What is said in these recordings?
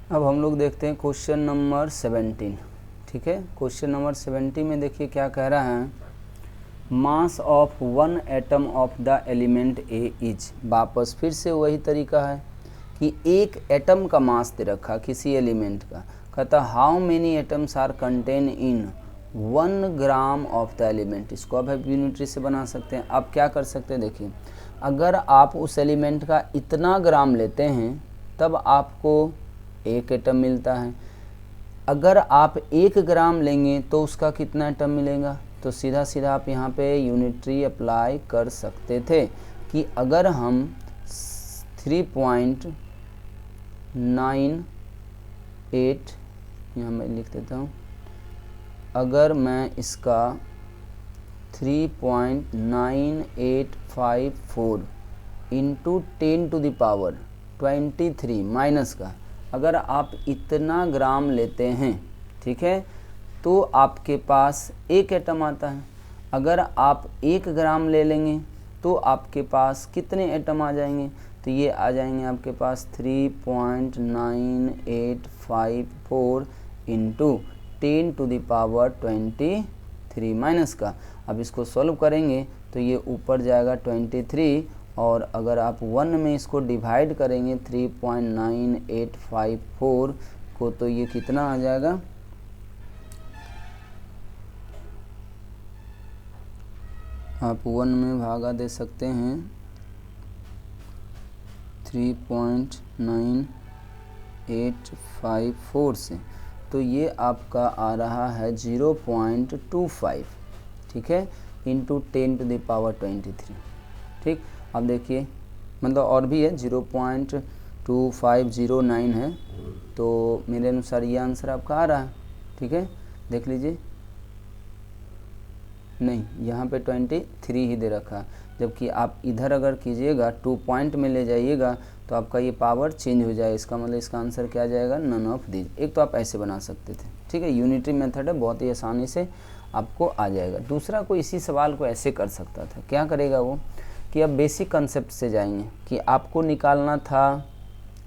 अब हम लोग देखते हैं क्वेश्चन नंबर 17। ठीक है, क्वेश्चन नंबर 17 में देखिए क्या कह रहा है, mass of one atom of the element A is. वापस फिर से वही तरीका है कि एक एटम का मास दे रखा किसी एलिमेंट का, कहता how many atoms are contain in 1 gram of the element. इसको अब यूनिटरी से बना सकते हैं। आप क्या कर सकते हैं, देखिए अगर आप उस एलिमेंट का इतना ग्राम लेते हैं तब आपको 1 एटम मिलता है। अगर आप 1 ग्राम लेंगे तो उसका कितना एटम मिलेगा, तो सीधा सीधा आप यहाँ पे यूनिटरी अप्लाई कर सकते थे कि अगर हम 3.98 यहाँ मैं लिख देता हूँ, अगर मैं इसका 3.9854 इंटू 10⁻23 माइनस का, अगर आप इतना ग्राम लेते हैं, ठीक है, तो आपके पास 1 एटम आता है। अगर आप 1 ग्राम ले लेंगे तो आपके पास कितने एटम आ जाएंगे, तो ये आ जाएंगे आपके पास 3.9854 इंटू 10⁻23 माइनस का। अब इसको सॉल्व करेंगे तो ये ऊपर जाएगा 23, और अगर आप 1 में इसको डिवाइड करेंगे 3.9854 को, तो ये कितना आ जाएगा, आप 1 में भागा दे सकते हैं 3.9854 से, तो ये आपका आ रहा है 0.25, ठीक है, इंटू 10⁻23। ठीक, अब देखिए मतलब और भी है 0.2509 है, तो मेरे अनुसार ये आंसर आपका आ रहा है। ठीक है, देख लीजिए, नहीं यहाँ पे 23 ही दे रखा है, जबकि आप इधर अगर कीजिएगा 2 पॉइंट में ले जाइएगा तो आपका ये पावर चेंज हो जाए। इसका मतलब इसका आंसर क्या जाएगा, नन ऑफ दीज। एक तो आप ऐसे बना सकते थे, ठीक है, यूनिटरी मेथड है, बहुत ही आसानी से आपको आ जाएगा। दूसरा कोई इसी सवाल को ऐसे कर सकता था, क्या करेगा वो कि अब बेसिक कंसेप्ट से जाएंगे कि आपको निकालना था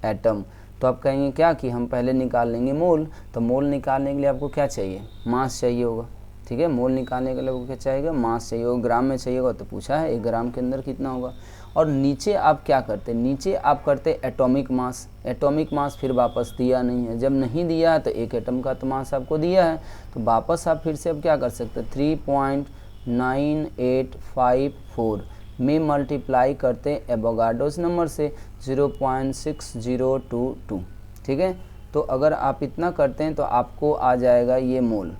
एटम, तो आप कहेंगे क्या कि हम पहले निकाल लेंगे मोल। तो मोल निकालने के लिए आपको क्या चाहिए, मास चाहिए होगा, ठीक है, मोल निकालने के लिए आपको क्या चाहिएगा, मास चाहिए होगा। ग्राम में चाहिए होगा तो पूछा है 1 ग्राम के अंदर कितना होगा। और नीचे आप क्या करते, नीचे आप करते एटॉमिक मास। एटॉमिक मास फिर वापस दिया नहीं है, जब नहीं दिया है तो 1 एटम का तो मास आपको दिया है, तो वापस आप फिर से अब क्या कर सकते हैं, 3.9854 में मल्टीप्लाई करते एवोगाड्रोस नंबर से 0.6022। ठीक है, तो अगर आप इतना करते हैं तो आपको आ जाएगा ये मोल,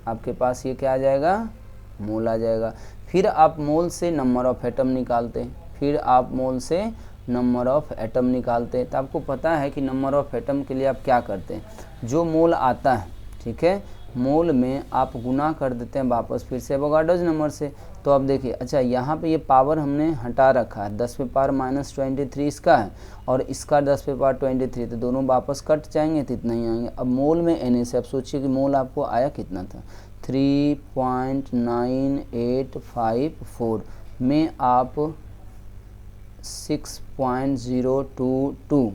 आपके पास ये क्या आ जाएगा, मोल आ जाएगा। फिर आप मोल से नंबर ऑफ एटम निकालते हैं, फिर आप मोल से नंबर ऑफ एटम निकालते हैं, तो आपको पता है कि नंबर ऑफ एटम के लिए आप क्या करते हैं, जो मोल आता है, ठीक है, मोल में आप गुना कर देते हैं वापस फिर से एवोगाड्रोस नंबर से। तो अब देखिए, अच्छा यहाँ पे ये पावर हमने हटा रखा है, 10⁻−23 इसका है और इसका 10⁻23, तो दोनों वापस कट जाएंगे तो इतना ही आएंगे। अब मोल में एन से आप सोचिए कि मोल आपको आया कितना था, 3.9854 में आप 6.022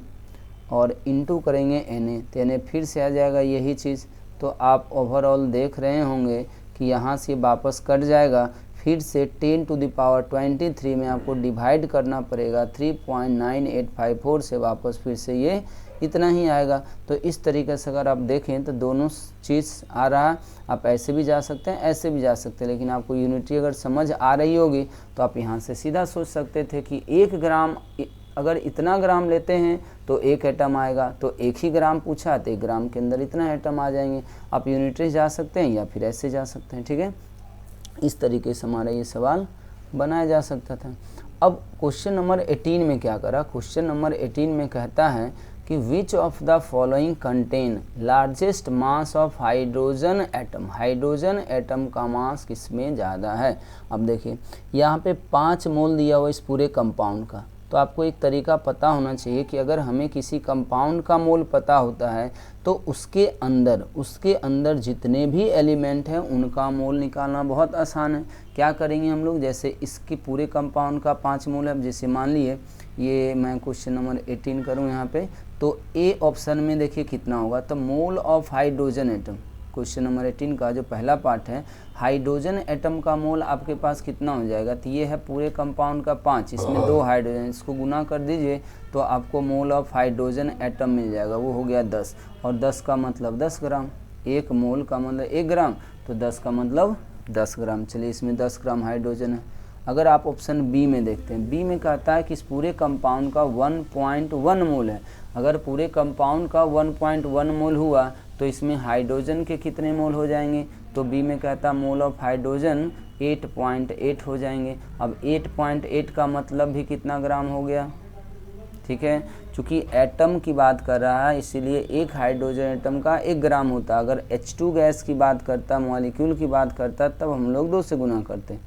और इंटू करेंगे एन, तो एन फिर से आ जाएगा यही चीज़। तो आप ओवरऑल देख रहे होंगे कि यहाँ से वापस कट जाएगा, फिर से 10⁻23 में आपको डिवाइड करना पड़ेगा 3.9854 से, वापस फिर से ये इतना ही आएगा। तो इस तरीके से अगर आप देखें तो दोनों चीज़ आ रहा है। आप ऐसे भी जा सकते हैं, ऐसे भी जा सकते हैं, लेकिन आपको यूनिटी अगर समझ आ रही होगी तो आप यहाँ से सीधा सोच सकते थे कि 1 ग्राम, अगर इतना ग्राम लेते हैं तो 1 एटम आएगा, तो 1 ही ग्राम पूछा तो 1 ग्राम के अंदर इतना एटम आ जाएंगे। आप यूनिटरी जा सकते हैं या फिर ऐसे जा सकते हैं। ठीक है, इस तरीके से हमारा ये सवाल बनाया जा सकता था। अब क्वेश्चन नंबर 18 में क्या करा, क्वेश्चन नंबर 18 में कहता है कि which of the following contain largest mass of hydrogen atom. Hydrogen atom का मास किसमें ज़्यादा है। अब देखिए यहाँ पे 5 मोल दिया हुआ इस पूरे कंपाउंड का, तो आपको एक तरीका पता होना चाहिए कि अगर हमें किसी कंपाउंड का मोल पता होता है तो उसके अंदर जितने भी एलिमेंट हैं उनका मोल निकालना बहुत आसान है। क्या करेंगे हम लोग, जैसे इसके पूरे कंपाउंड का 5 मोल है, जैसे मान लिए ये मैं क्वेश्चन नंबर 18 करूँ यहाँ पे, तो ए ऑप्शन में देखिए कितना होगा, तो mole of hydrogen atom, question number 18 का जो पहला पार्ट है, हाइड्रोजन एटम का मोल आपके पास कितना हो जाएगा, तो ये है पूरे कंपाउंड का 5, इसमें 2 हाइड्रोजन, इसको गुना कर दीजिए तो आपको मोल ऑफ हाइड्रोजन एटम मिल जाएगा, वो हो गया 10, और 10 का मतलब 10 ग्राम, 1 मोल का मतलब 1 ग्राम, तो 10 का मतलब 10 ग्राम। चलिए इसमें 10 ग्राम हाइड्रोजन है। अगर आप ऑप्शन बी में देखते हैं, बी में कहता है कि इस पूरे कंपाउंड का 1.1 मोल है। अगर पूरे कंपाउंड का 1.1 मोल हुआ तो इसमें हाइड्रोजन के कितने मोल हो जाएंगे, तो बी में कहता मोल ऑफ हाइड्रोजन 8.8 हो जाएंगे। अब 8.8 का मतलब भी कितना ग्राम हो गया, ठीक है, चूँकि एटम की बात कर रहा है इसीलिए एक हाइड्रोजन एटम का 1 ग्राम होता। अगर H2 गैस की बात करता, मॉलिक्यूल की बात करता, तब हम लोग 2 से गुना करते।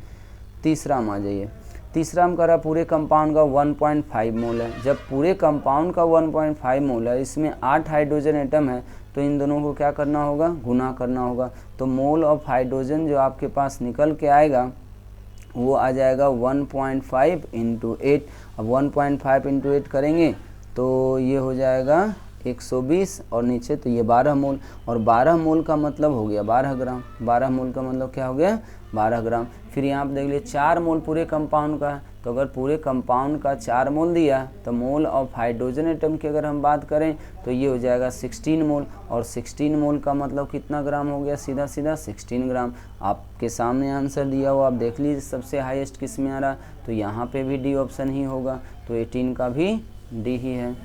तीसरा में आ जाइए, तीसरा में करा पूरे कंपाउंड का 1.5 मोल है। जब पूरे कंपाउंड का 1.5 मोल है, इसमें 8 हाइड्रोजन एटम है, तो इन दोनों को क्या करना होगा, गुना करना होगा। तो मोल ऑफ हाइड्रोजन जो आपके पास निकल के आएगा वो आ जाएगा 1.5 × 8। अब 1.5 × 8 करेंगे तो ये हो जाएगा 120, और नीचे तो ये 12 मोल, और 12 मोल का मतलब हो गया 12 ग्राम। 12 मोल का मतलब क्या हो गया, 12 ग्राम। फिर यहाँ पे देख लीजिए 4 मोल पूरे कंपाउंड का है, तो अगर पूरे कंपाउंड का 4 मोल दिया तो मोल ऑफ हाइड्रोजन एटम की अगर हम बात करें तो ये हो जाएगा 16 मोल, और 16 मोल का मतलब कितना ग्राम हो गया, सीधा सीधा 16 ग्राम। आपके सामने आंसर दिया हुआ, आप देख लीजिए सबसे हाईएस्ट किस में आ रहा, तो यहाँ पे भी डी ऑप्शन ही होगा, तो 18 का भी डी ही है।